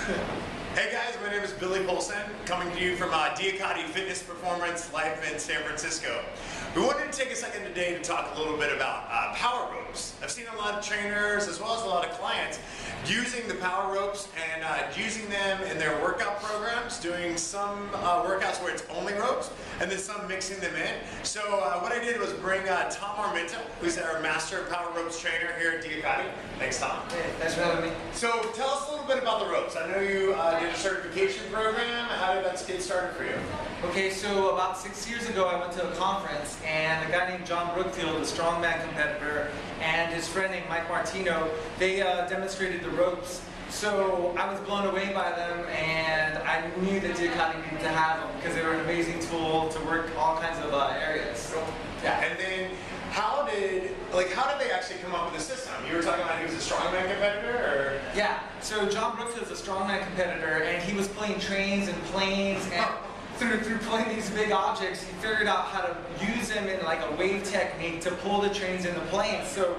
Hey guys, my name is Billy Polson, coming to you from DIAKADI Fitness Performance Life in San Francisco. We wanted to take a second today to talk a little bit about power ropes. I've seen a lot of trainers as well as a lot of clients using the power ropes and using them in their workout programs, doing some workouts where it's only ropes and then some mixing them in. So what I did was bring Tom Armenta, who's our master power ropes trainer here at DIAKADI. Thanks, Tom. Hey, thanks for having me. So tell us a little bit about the ropes. I know you did a certification program. How did that get started for you? Okay, so about 6 years ago I went to a conference and a guy named John Brookfield, a strongman competitor, and his friend named Mike Martino, they demonstrated the ropes. So I was blown away by them, and I knew that DIAKADI needed to have them because they were an amazing tool to work all kinds of areas. Yeah. And then how did they actually come up with the system? You were talking about he was a strongman competitor, or? Yeah, so John Brookfield is a strongman competitor, and he was playing trains and planes, and through playing these big objects, he figured out how to use them in like a wave technique to pull the trains and the planes. So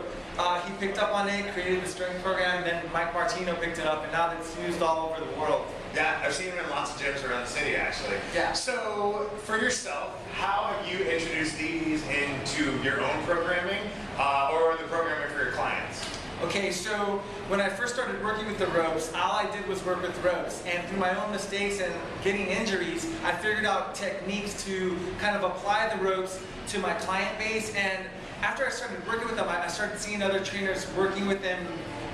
he picked up on it, created the strength program, and then Mike Martino picked it up, and now it's used all over the world. Yeah, I've seen them in lots of gyms around the city, actually. Yeah. So, for yourself, how have you introduced these into your own programming or the programming for your clients? Okay, so when I first started working with the ropes, all I did was work with ropes, and through my own mistakes and getting injuries, I figured out techniques to kind of apply the ropes to my client base. And after I started working with them, I started seeing other trainers working with them,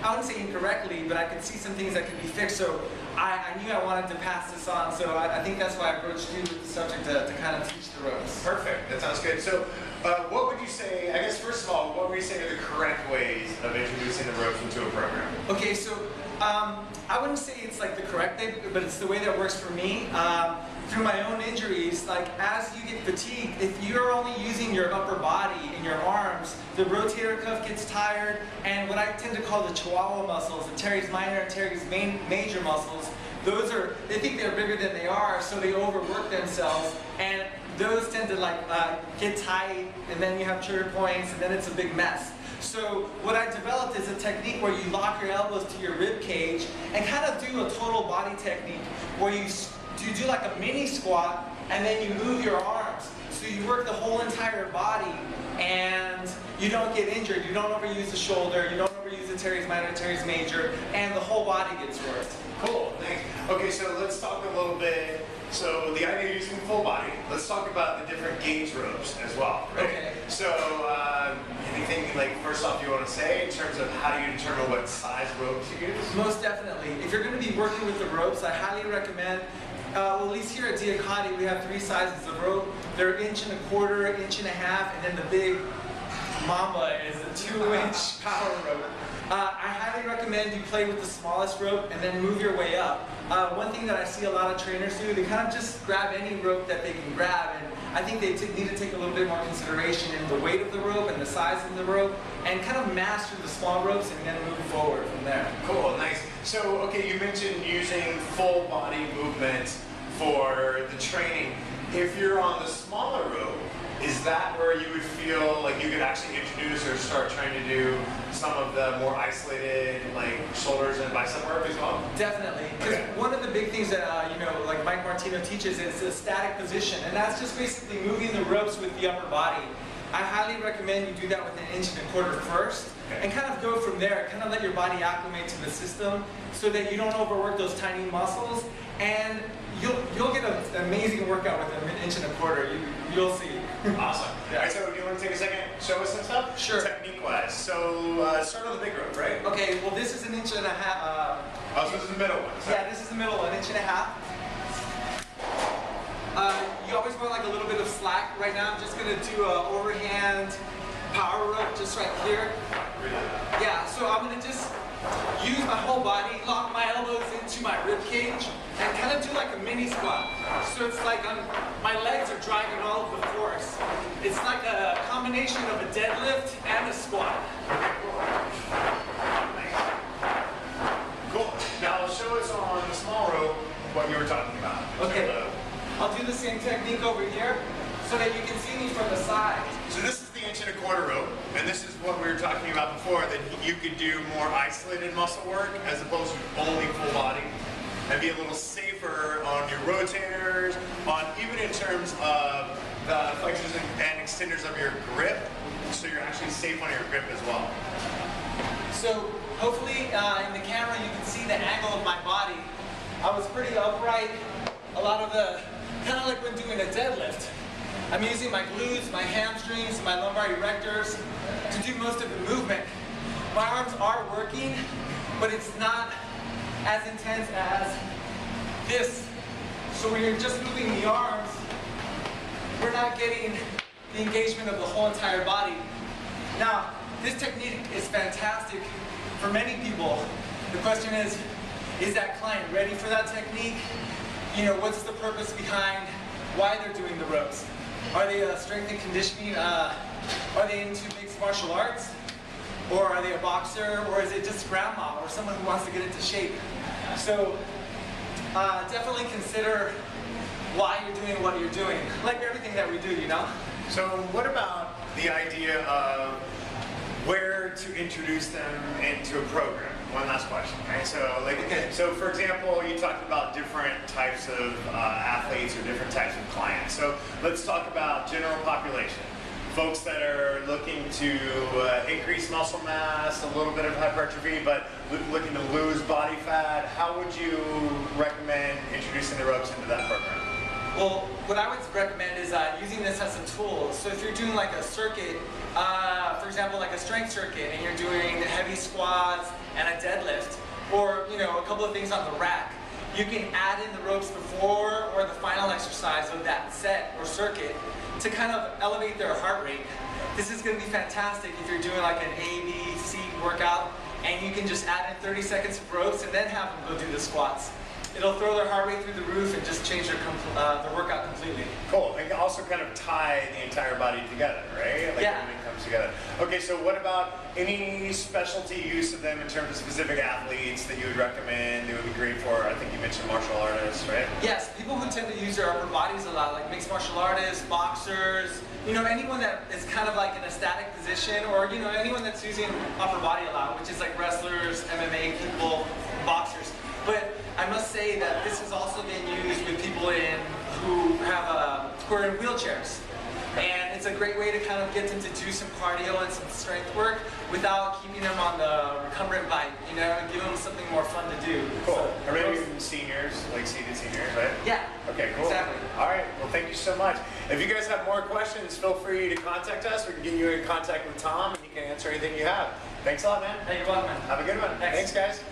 I wouldn't say incorrectly, but I could see some things that could be fixed. So I knew I wanted to pass this on. So I think that's why I approached you with the subject to kind of teach the ropes. Perfect. That sounds good. So what would you say, I guess first of all, what would you say are the correct ways of introducing the ropes into a program? Okay, so I wouldn't say it's like the correct way, but it's the way that works for me. Through my own injuries, like as you get fatigued, if you're only using your upper body and your arms, the rotator cuff gets tired, and what I tend to call the chihuahua muscles, the teres minor and teres major muscles, they think they're bigger than they are, so they overwork themselves, and those tend to like get tight, and then you have trigger points, and then it's a big mess. So what I developed is a technique where you lock your elbows to your rib cage and kind of do a total body technique where you do like a mini squat and then you move your arms. So you work the whole entire body and you don't get injured. You don't overuse the shoulder, you don't overuse the teres minor, teres major, and the whole body gets worked. Cool, thanks. Okay, so let's talk a little bit. So the idea of using full body, let's talk about the different gauge ropes as well, right? Okay. So anything like first off you want to say in terms of how do you determine what size ropes you use? Most definitely. If you're going to be working with the ropes, I highly recommend, well, at least here at DIAKADI we have 3 sizes of rope. They're 1.25 inches, 1.5 inches, and then the big mamba is a 2-inch power rope. I highly recommend you play with the smallest rope and then move your way up. One thing that I see a lot of trainers do, they kind of just grab any rope that they can grab, and I think they need to take a little bit more consideration in the weight of the rope and the size of the rope and kind of master the small ropes and then move forward from there. Cool, nice. So, okay, you mentioned using full body movement for the training. If you're on the smaller rope, is that where you would feel like you could actually introduce or start trying to do some of the more isolated like shoulders and bicep work as well? Definitely, because one of the big things that like Mike Martino teaches is a static position, and that's just basically moving the ropes with the upper body. I highly recommend you do that with 1.25 inches first, and kind of go from there. Kind of let your body acclimate to the system so that you don't overwork those tiny muscles, and you'll get an amazing workout with 1.25 inches. You'll see. Awesome. Yeah. All right, so do you want to take a second, show us some stuff? Sure. Technique-wise. So start on the big rope, right? Okay. Well, this is 1.5 inches. Oh, so this is the middle one. Yeah, this is the middle one, 1.5 inches. You always want like a little bit of slack. Right now I'm just going to do an overhand power rope just right here. Yeah, so I'm going to just use my whole body, lock my elbows into my rib cage, and kind of do like a mini squat. So it's like my legs are driving all of the force. It's like a combination of a deadlift and a squat. Cool. Now show us on the small rope what you were talking about. Okay. I'll do the same technique over here so that you can see me from the side. So this is the 1.25 inch rope, and this is what we were talking about before, that you could do more isolated muscle work as opposed to only full body. and be a little safer on your rotators, on even in terms of the flexors and extenders of your grip, so you're actually safe on your grip as well. So hopefully in the camera you can see the angle of my body. I was pretty upright. A lot of the, kind of like when doing a deadlift. I'm using my glutes, my hamstrings, my lumbar erectors to do most of the movement. My arms are working, but it's not as intense as this. So when you're just moving the arms, we're not getting the engagement of the whole entire body. Now, this technique is fantastic for many people. The question is that client ready for that technique? You know, what's the purpose behind why they're doing the ropes? Are they strength and conditioning? Are they into mixed martial arts? Or are they a boxer? Or is it just grandma or someone who wants to get into shape? So definitely consider why you're doing what you're doing. Like everything that we do, you know? So what about the idea of where to introduce them into a program? One last question, right? So for example, you talked about different types of athletes or different types of clients. So let's talk about general population. Folks that are looking to increase muscle mass, a little bit of hypertrophy, but looking to lose body fat. How would you recommend introducing the ropes into that program? Well, what I would recommend is using this as some tools. So if you're doing like a circuit, for example, like a strength circuit, and you're doing heavy squats and a deadlift, or you know, a couple of things on the rack, you can add in the ropes before or the final exercise of that set or circuit to kind of elevate their heart rate. This is going to be fantastic if you're doing like an A, B, C workout, and you can just add in 30 seconds of ropes and then have them go do the squats. It'll throw their heart rate through the roof and just change their workout completely. Cool, and also kind of tie the entire body together, right? Like yeah. Everything comes together. Okay, so what about any specialty use of them in terms of specific athletes that you would recommend? They would be great for, I think you mentioned martial artists, right? Yes, people who tend to use their upper bodies a lot, like mixed martial artists, boxers, you know, anyone that is kind of like in a static position, or you know, anyone that's using upper body a lot, which is like wrestlers, MMA people, boxers. But I must say that this has also been used with people who are in wheelchairs. And it's a great way to kind of get them to do some cardio and some strength work without keeping them on the recumbent bike, you know, and give them something more fun to do. Cool. So, or maybe even seniors, like seated seniors, right? Yeah. Okay, cool. Exactly. All right, well thank you so much. If you guys have more questions, feel free to contact us. We can get you in contact with Tom and he can answer anything you have. Thanks a lot, man. Hey, you're welcome, man. Have a good one. Thanks Thanks guys.